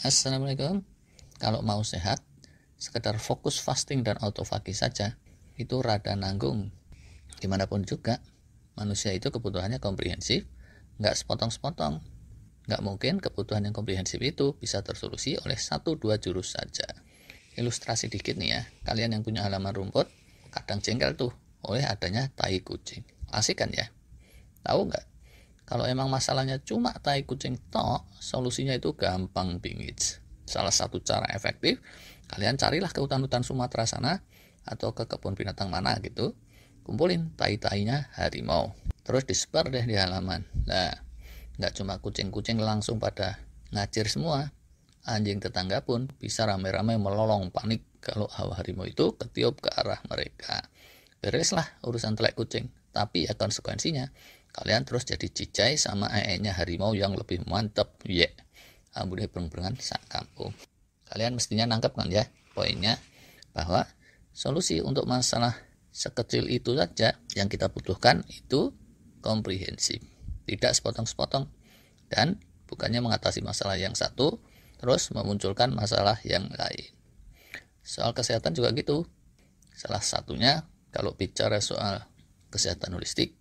Assalamualaikum. Kalau mau sehat, sekedar fokus fasting dan autofagi saja, itu rada nanggung. Gimanapun juga, manusia itu kebutuhannya komprehensif, nggak sepotong-sepotong. Nggak mungkin kebutuhan yang komprehensif itu bisa tersolusi oleh 1-2 jurus saja. Ilustrasi dikit nih ya, kalian yang punya halaman rumput, kadang jengkel tuh oleh adanya tai kucing. Asik kan ya? Tahu nggak? Kalau emang masalahnya cuma tai kucing tok, solusinya itu gampang bingits. Salah satu cara efektif, kalian carilah ke hutan-hutan Sumatera sana, atau ke kebun binatang mana gitu, kumpulin tai-tainya harimau. Terus disebar deh di halaman. Nah, nggak cuma kucing-kucing langsung pada ngacir semua, anjing tetangga pun bisa rame-rame melolong panik kalau hawa harimau itu ketiup ke arah mereka. Bereslah urusan telek kucing, tapi ya konsekuensinya kalian terus jadi cicai sama ee-nya harimau yang lebih mantep. Ambune bereng-berengan sak kampung. Kalian mestinya nangkep kan ya poinnya, bahwa solusi untuk masalah sekecil itu saja yang kita butuhkan itu komprehensif, tidak sepotong-sepotong, dan bukannya mengatasi masalah yang satu terus memunculkan masalah yang lain. Soal kesehatan juga gitu. Salah satunya kalau bicara soal kesehatan holistik,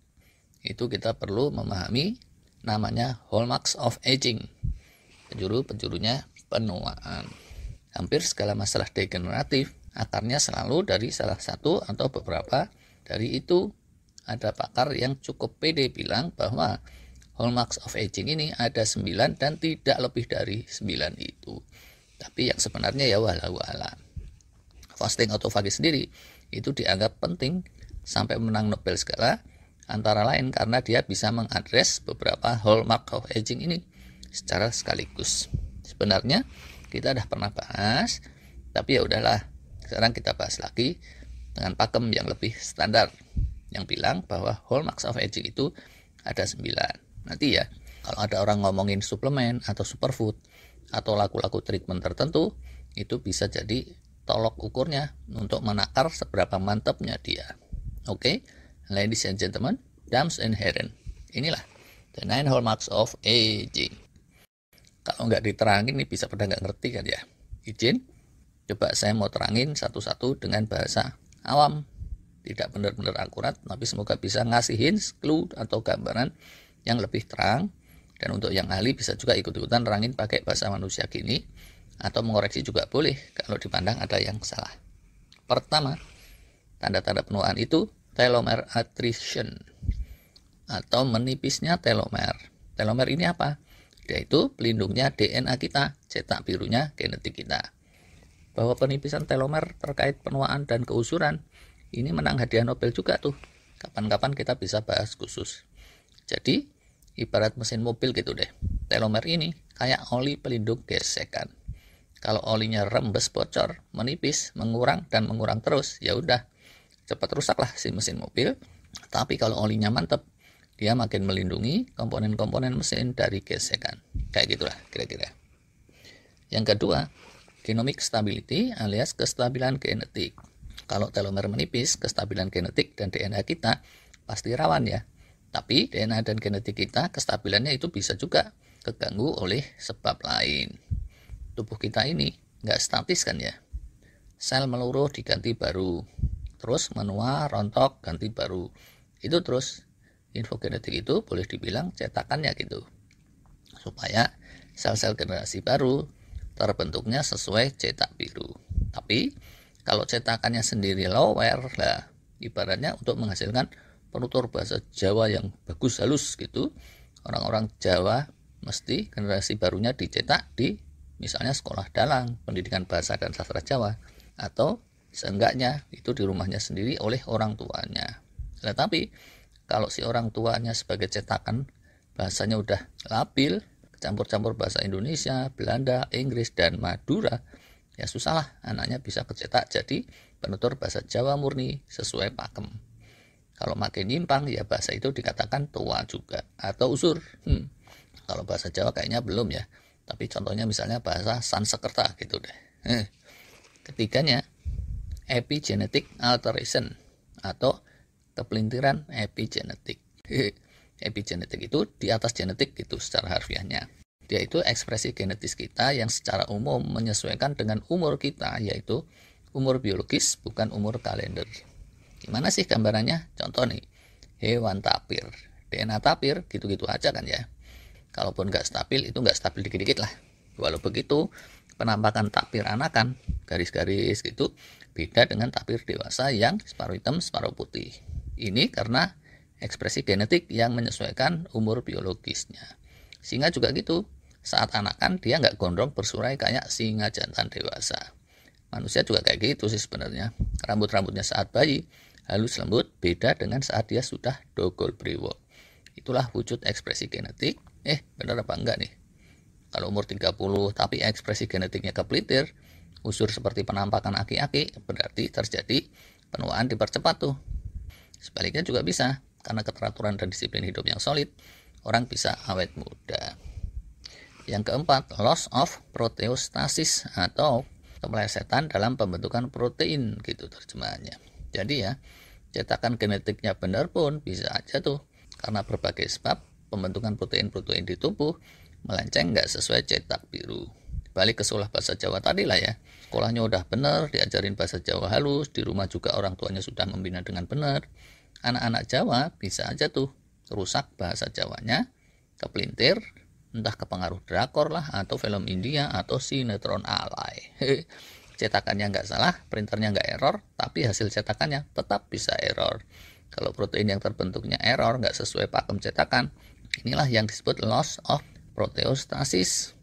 itu kita perlu memahami namanya hallmarks of aging. Penjuru-penjurunya penuaan. Hampir segala masalah degeneratif akarnya selalu dari salah satu atau beberapa dari itu. Ada pakar yang cukup pede bilang bahwa hallmarks of aging ini ada 9 dan tidak lebih dari 9 itu. Tapi yang sebenarnya ya walau alam. Fasting autofagi sendiri itu dianggap penting sampai menang Nobel segala, antara lain karena dia bisa mengadres beberapa hallmark of aging ini secara sekaligus. Sebenarnya kita udah pernah bahas, tapi ya udahlah, sekarang kita bahas lagi dengan pakem yang lebih standar, yang bilang bahwa hallmarks of aging itu ada 9. Nanti ya, kalau ada orang ngomongin suplemen atau superfood atau laku-laku treatment tertentu, itu bisa jadi tolok ukurnya untuk menakar seberapa mantapnya dia. Oke? Ladies and gentlemen, dames and herren, inilah the 9 hallmarks of aging. Kalau nggak diterangin nih bisa pada nggak ngerti kan ya. Izin, coba saya mau terangin satu-satu dengan bahasa awam. Tidak benar-benar akurat, tapi semoga bisa ngasihin clue atau gambaran yang lebih terang. Dan untuk yang ahli bisa juga ikut-ikutan terangin pakai bahasa manusia gini, atau mengoreksi juga boleh kalau dipandang ada yang salah. Pertama, tanda-tanda penuaan itu telomere attrition atau menipisnya telomer. Telomer ini apa? Yaitu pelindungnya DNA kita, cetak birunya genetik kita. Bahwa penipisan telomer terkait penuaan dan keusuran ini menang hadiah Nobel juga tuh. Kapan-kapan kita bisa bahas khusus. Jadi ibarat mesin mobil gitu deh. Telomer ini kayak oli pelindung gesekan. Kalau olinya rembes bocor, menipis, mengurang dan mengurang terus, ya udah cepat rusaklah si mesin mobil. Tapi kalau olinya mantep, dia makin melindungi komponen-komponen mesin dari gesekan. Kayak gitulah kira-kira. Yang kedua, genomic stability alias kestabilan genetik. Kalau telomer menipis, kestabilan genetik dan DNA kita pasti rawan ya. Tapi DNA dan genetik kita, kestabilannya itu bisa juga keganggu oleh sebab lain. Tubuh kita ini nggak statis kan ya. Sel meluruh diganti baru, terus menua, rontok, ganti baru. Itu terus. Info genetik itu boleh dibilang cetakannya gitu. Supaya sel-sel generasi baru terbentuknya sesuai cetak biru. Tapi kalau cetakannya sendiri lower lah, ibaratnya untuk menghasilkan penutur bahasa Jawa yang bagus halus gitu, orang-orang Jawa mesti generasi barunya dicetak di misalnya sekolah dalang, pendidikan bahasa dan sastra Jawa, atau seenggaknya itu di rumahnya sendiri oleh orang tuanya. Tetapi kalau si orang tuanya sebagai cetakan bahasanya udah labil, campur-campur bahasa Indonesia, Belanda, Inggris, dan Madura, ya susahlah anaknya bisa kecetak jadi penutur bahasa Jawa murni sesuai pakem. Kalau makin nyimpang, ya bahasa itu dikatakan tua juga, atau usur. Kalau bahasa Jawa kayaknya belum ya, tapi contohnya misalnya bahasa Sanskerta gitu deh. Ketiganya, epigenetic alteration atau kepelintiran epigenetik. Epigenetik itu di atas genetik gitu secara harfiahnya. Dia itu ekspresi genetis kita yang secara umum menyesuaikan dengan umur kita, yaitu umur biologis bukan umur kalender. Gimana sih gambarannya? Contoh nih, hewan tapir. DNA tapir gitu-gitu aja kan ya. Kalaupun nggak stabil, itu nggak stabil dikit-dikit lah. Walau begitu, penampakan tapir anakan, garis-garis gitu, beda dengan tapir dewasa yang separuh hitam, separuh putih. Ini karena ekspresi genetik yang menyesuaikan umur biologisnya. Singa juga gitu, saat anakan dia nggak gondrong bersurai kayak singa jantan dewasa. Manusia juga kayak gitu sih sebenarnya. Rambut-rambutnya saat bayi halus lembut, beda dengan saat dia sudah dogol brewok. Itulah wujud ekspresi genetik. Benar apa enggak nih? Kalau umur 30 tapi ekspresi genetiknya kepelintir, usur seperti penampakan aki-aki, berarti terjadi penuaan dipercepat tuh. Sebaliknya juga bisa, karena keteraturan dan disiplin hidup yang solid, orang bisa awet muda. Yang keempat, loss of proteostasis atau kepelesetan dalam pembentukan protein, gitu terjemahannya. Jadi ya, cetakan genetiknya benar pun bisa aja tuh, karena berbagai sebab pembentukan protein-protein di tubuh melenceng nggak sesuai cetak biru. Balik ke sekolah bahasa Jawa tadi lah ya, sekolahnya udah benar, diajarin bahasa Jawa halus, di rumah juga orang tuanya sudah membina dengan benar. Anak-anak Jawa bisa aja tuh rusak bahasa Jawanya, kepelintir, entah kepengaruh drakor lah, atau film India, atau sinetron alay. Cetakannya nggak salah, printernya nggak error, tapi hasil cetakannya tetap bisa error. Kalau protein yang terbentuknya error, nggak sesuai pakem cetakan, inilah yang disebut loss of proteostasis.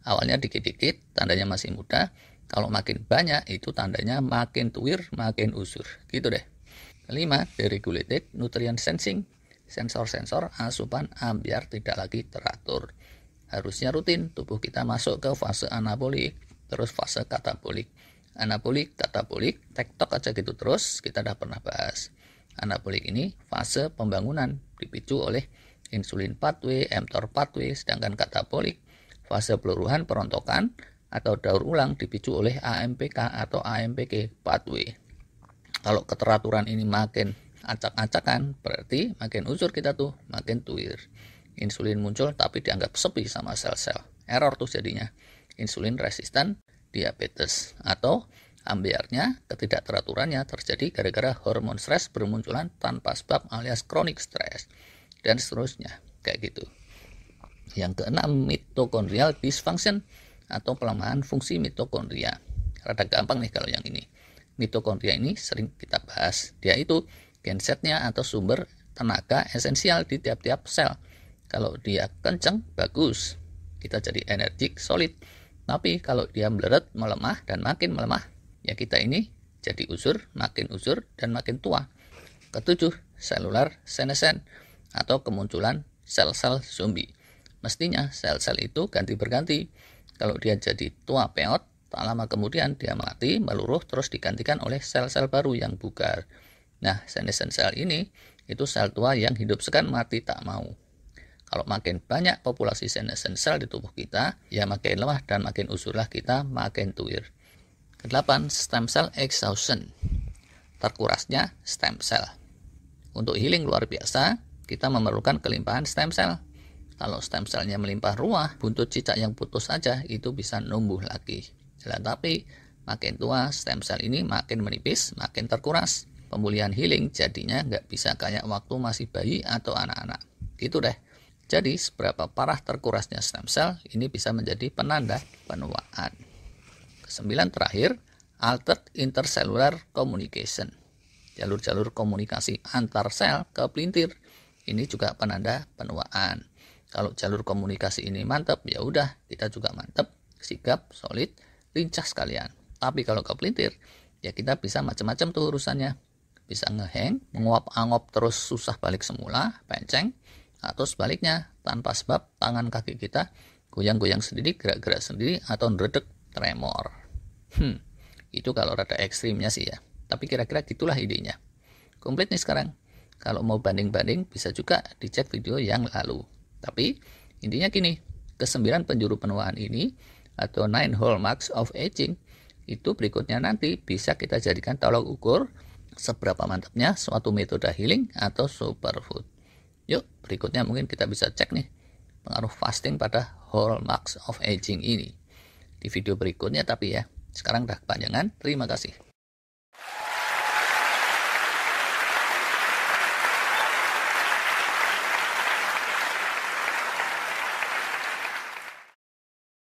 Awalnya dikit-dikit, tandanya masih muda. Kalau makin banyak, itu tandanya makin tuir, makin usur. Gitu deh. Kelima, deregulated nutrient sensing. Sensor-sensor asupan ambiar tidak lagi teratur. Harusnya rutin, tubuh kita masuk ke fase anabolik, terus fase katabolik. Anabolik, katabolik, tektok aja gitu terus, kita udah pernah bahas. Anabolik ini fase pembangunan, dipicu oleh insulin pathway, mTOR pathway, sedangkan katabolik, fase peluruhan perontokan atau daur ulang dipicu oleh AMPK atau AMPK pathway. Kalau keteraturan ini makin acak-acakan, berarti makin usur kita tuh, makin tuir. Insulin muncul tapi dianggap sepi sama sel-sel. Error tuh jadinya. Insulin resisten diabetes atau ambiarnya, ketidakteraturannya terjadi gara-gara hormon stres bermunculan tanpa sebab alias chronic stress dan seterusnya kayak gitu. Yang keenam, mitochondrial dysfunction atau pelemahan fungsi mitokondria. Rada gampang nih kalau yang ini. Mitokondria ini sering kita bahas. Dia itu gensetnya atau sumber tenaga esensial di tiap-tiap sel. Kalau dia kencang, bagus, kita jadi energik, solid. Tapi kalau dia meleret, melemah, dan makin melemah, ya kita ini jadi usur, dan makin tua. Ketujuh, cellular senescence atau kemunculan sel-sel zombie. Mestinya sel-sel itu ganti berganti. Kalau dia jadi tua peot, tak lama kemudian dia mati, meluruh, terus digantikan oleh sel-sel baru yang bugar. Nah, senescent sel ini itu sel tua yang hidup segan mati tak mau. Kalau makin banyak populasi senescent sel di tubuh kita, ya makin lemah dan makin usurlah kita, makin tuir. Kedelapan, stem cell exhaustion. Terkurasnya stem cell. Untuk healing luar biasa, kita memerlukan kelimpahan stem cell. Kalau stem cellnya melimpah ruah, buntut cicak yang putus saja itu bisa numbuh lagi. Tapi makin tua, stem cell ini makin menipis, makin terkuras. Pemulihan healing jadinya nggak bisa kayak waktu masih bayi atau anak-anak. Gitu deh. Jadi seberapa parah terkurasnya stem cell ini bisa menjadi penanda penuaan. Kesembilan terakhir, altered intercellular communication. Jalur-jalur komunikasi antar sel ke pelintir. Ini juga penanda penuaan. Kalau jalur komunikasi ini mantap, ya udah kita juga mantap, sigap, solid, lincah sekalian. Tapi kalau ke pelintir, ya kita bisa macam-macam tuh urusannya. Bisa ngeheng, menguap-angop terus susah balik semula, penceng, atau sebaliknya, tanpa sebab tangan kaki kita goyang-goyang sendiri, gerak-gerak sendiri, atau ngeredek, tremor. Itu kalau rada ekstrimnya sih ya. Tapi kira-kira gitulah idenya. Komplit nih sekarang. Kalau mau banding-banding, bisa juga dicek video yang lalu. Tapi intinya gini, ke-9 penjuru penuaan ini, atau 9 hallmarks of aging, itu berikutnya nanti bisa kita jadikan tolok ukur seberapa mantapnya suatu metode healing atau superfood. Yuk, berikutnya mungkin kita bisa cek nih pengaruh fasting pada hallmarks of aging ini di video berikutnya, tapi ya sekarang udah kepanjangan. Terima kasih.